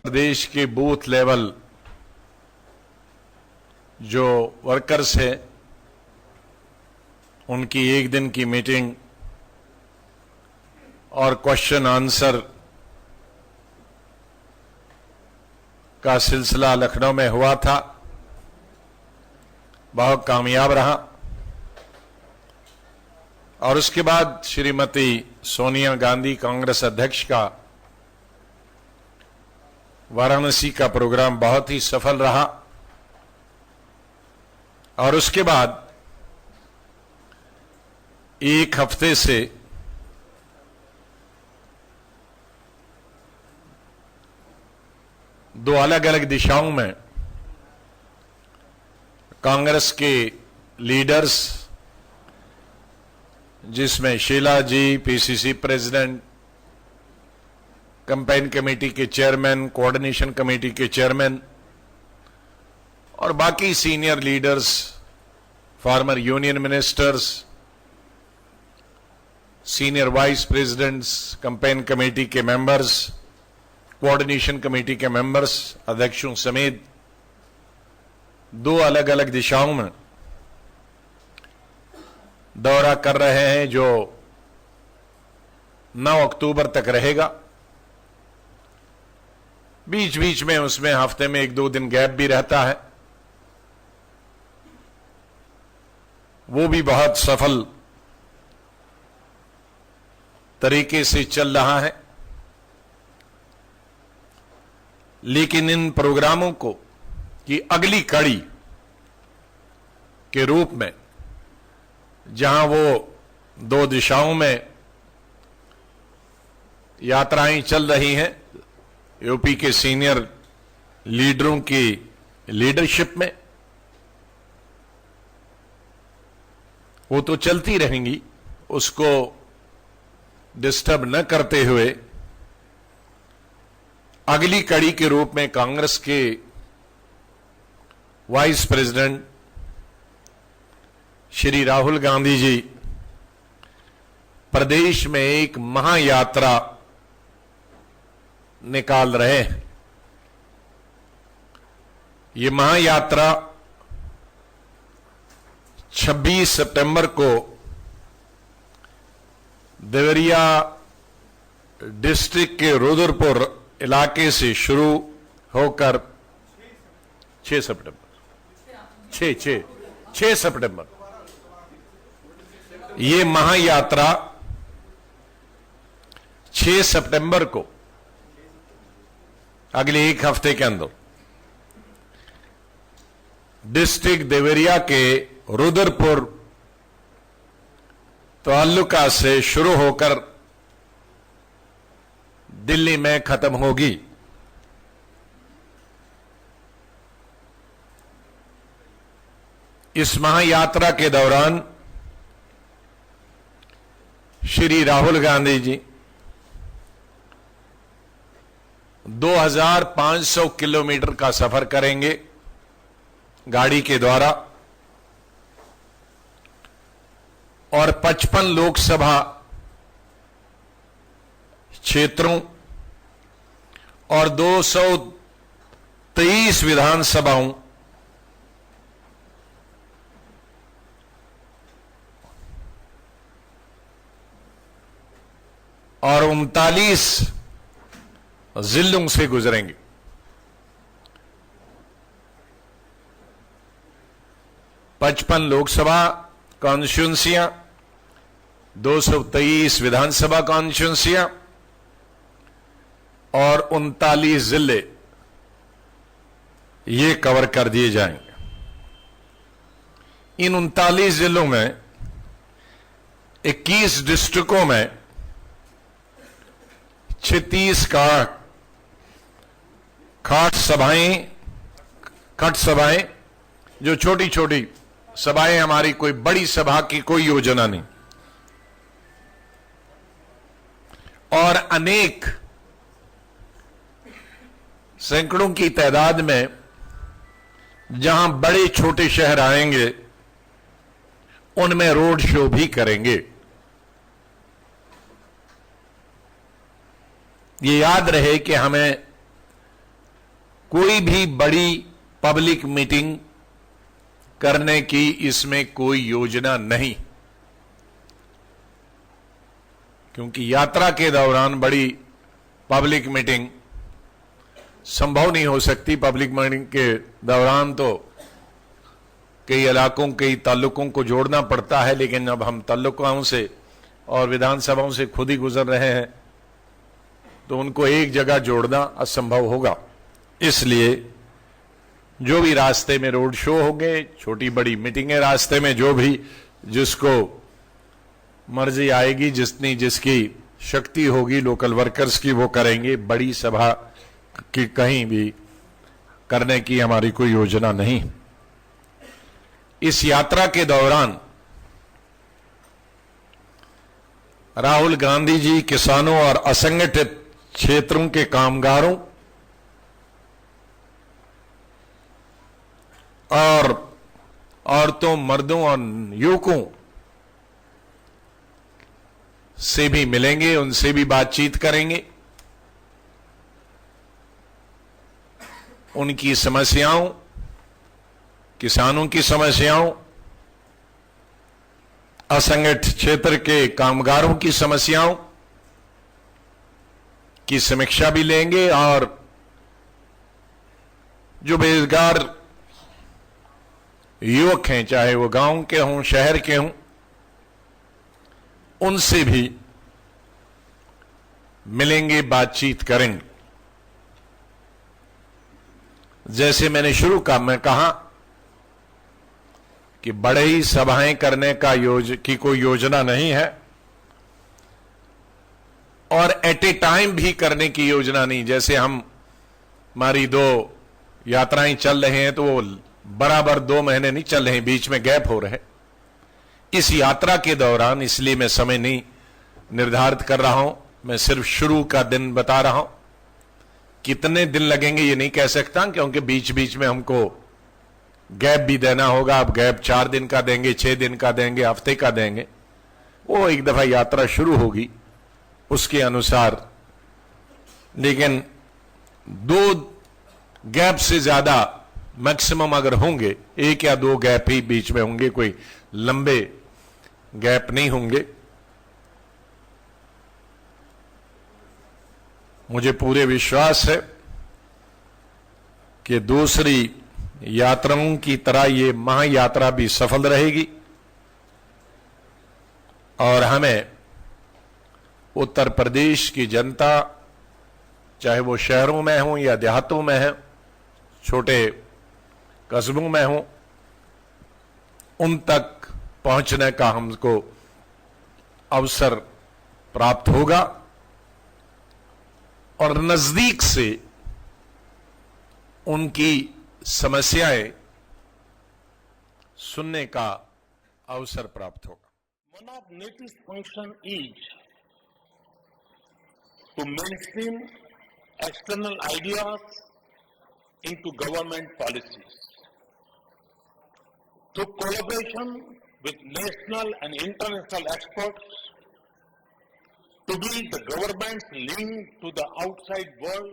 प्रदेश के booth level जो workers हैं उनकी एक दिन की मीटिंग और क्वेश्चन आंसर का सिलसिला लखनऊ में हुआ था, बहुत कामयाब रहा। और उसके बाद श्रीमती सोनिया गांधी कांग्रेस अध्यक्ष का वाराणसी का प्रोग्राम बहुत ही सफल रहा। और उसके बाद एक हफ्ते से दो अलग अलग दिशाओं में कांग्रेस के लीडर्स, जिसमें Sheela ji PCC president, campaign committee के चेयरमैन, कोऑर्डिनेशन कमेटी के चेयरमैन और बाकी senior leaders, former union ministers, senior vice presidents, campaign committee के मेंबर्स, कोऑर्डिनेशन कमेटी के मेंबर्स, अध्यक्षों समेत दो अलग अलग दिशाओं में दौरा कर रहे हैं, जो 9 अक्टूबर तक रहेगा। बीच बीच में उसमें हफ्ते में 1-2 दिन गैप भी रहता है। वो भी बहुत सफल तरीके से चल रहा है। लेकिन इन प्रोग्रामों को की अगली कड़ी के रूप में, जहां वो 2 दिशाओं में यात्राएं चल रही हैं, यूपी के सीनियर लीडरों की लीडरशिप में, वो तो चलती रहेंगी, उसको डिस्टर्ब न करते हुए अगली कड़ी के रूप में कांग्रेस के वाइस प्रेसिडेंट श्री राहुल गांधी जी प्रदेश में एक महायात्रा निकाल रहे हैं। ये महायात्रा 26 सितंबर को देवरिया डिस्ट्रिक्ट के रुद्रपुर इलाके से शुरू होकर 6 सितंबर ये महायात्रा 6 सितंबर को, अगले एक हफ्ते के अंदर, डिस्ट्रिक्ट देवरिया के रुद्रपुर तालुका से शुरू होकर दिल्ली में खत्म होगी। इस महायात्रा के दौरान श्री राहुल गांधी जी 2500 किलोमीटर का सफर करेंगे गाड़ी के द्वारा और 55 लोकसभा क्षेत्रों और 223 विधानसभाओं और 39 जिलों से गुजरेंगे। पचपन लोकसभा कॉन्स्टिट्यूंसियां, 223 विधानसभा कॉन्स्टिट्यूंसियां और 39 जिले ये कवर कर दिए जाएंगे। इन 39 जिलों में 21 डिस्ट्रिक्टों में 36 खट सभाएं, जो छोटी छोटी सभाएं, हमारी कोई बड़ी सभा की कोई योजना नहीं, और अनेक सैकड़ों की तादाद में जहां बड़े छोटे शहर आएंगे उनमें रोड शो भी करेंगे। ये याद रहे कि हमें कोई भी बड़ी पब्लिक मीटिंग करने की इसमें कोई योजना नहीं, क्योंकि यात्रा के दौरान बड़ी पब्लिक मीटिंग संभव नहीं हो सकती। पब्लिक मीटिंग के दौरान तो कई इलाकों, कई ताल्लुकों को जोड़ना पड़ता है, लेकिन अब हम ताल्लुकों से और विधानसभाओं से खुद ही गुजर रहे हैं, तो उनको एक जगह जोड़ना असंभव होगा। इसलिए जो भी रास्ते में रोड शो होंगे, छोटी बड़ी मीटिंगें रास्ते में, जो भी जिसको मर्जी आएगी, जितनी जिसकी शक्ति होगी लोकल वर्कर्स की, वो करेंगे। बड़ी सभा की कहीं भी करने की हमारी कोई योजना नहीं। इस यात्रा के दौरान राहुल गांधी जी किसानों और असंगठित क्षेत्रों के कामगारों और औरतों, मर्दों और युवकों से भी मिलेंगे, उनसे भी बातचीत करेंगे, उनकी समस्याओं, किसानों की समस्याओं, असंगठित क्षेत्र के कामगारों की समस्याओं की समीक्षा भी लेंगे, और जो बेरोजगार युवक हैं, चाहे वो गांव के हों, शहर के हों, उनसे भी मिलेंगे, बातचीत करेंगे। जैसे मैंने शुरू में कहा कि बड़े ही सभाएं करने की कोई योजना नहीं है, और एट ए टाइम भी करने की योजना नहीं। जैसे हमारी 2 यात्राएं चल रहे हैं, तो वो बराबर 2 महीने नहीं चल रहे हैं, बीच में गैप हो रहे। इस यात्रा के दौरान, इसलिए मैं समय नहीं निर्धारित कर रहा हूं, मैं सिर्फ शुरू का दिन बता रहा हूं। कितने दिन लगेंगे ये नहीं कह सकता, क्योंकि बीच बीच में हमको गैप भी देना होगा। अब गैप 4 दिन का देंगे, 6 दिन का देंगे, हफ्ते का देंगे, वो एक दफा यात्रा शुरू होगी उसके अनुसार। लेकिन 2 गैप से ज्यादा मैक्सिमम अगर होंगे, 1 या 2 गैप ही बीच में होंगे, कोई लंबे गैप नहीं होंगे। मुझे पूरे विश्वास है कि दूसरी यात्राओं की तरह ये महायात्रा भी सफल रहेगी, और हमें उत्तर प्रदेश की जनता, चाहे वो शहरों में हो या देहातों में है, छोटे कस्बों में हो, उन तक पहुंचने का हमको अवसर प्राप्त होगा, और नजदीक से उनकी समस्याएं सुनने का अवसर प्राप्त होगा। One of NATI's function is to mainstream external ideas into government policies. Through collaboration with national and international experts, to be the government's link to the outside world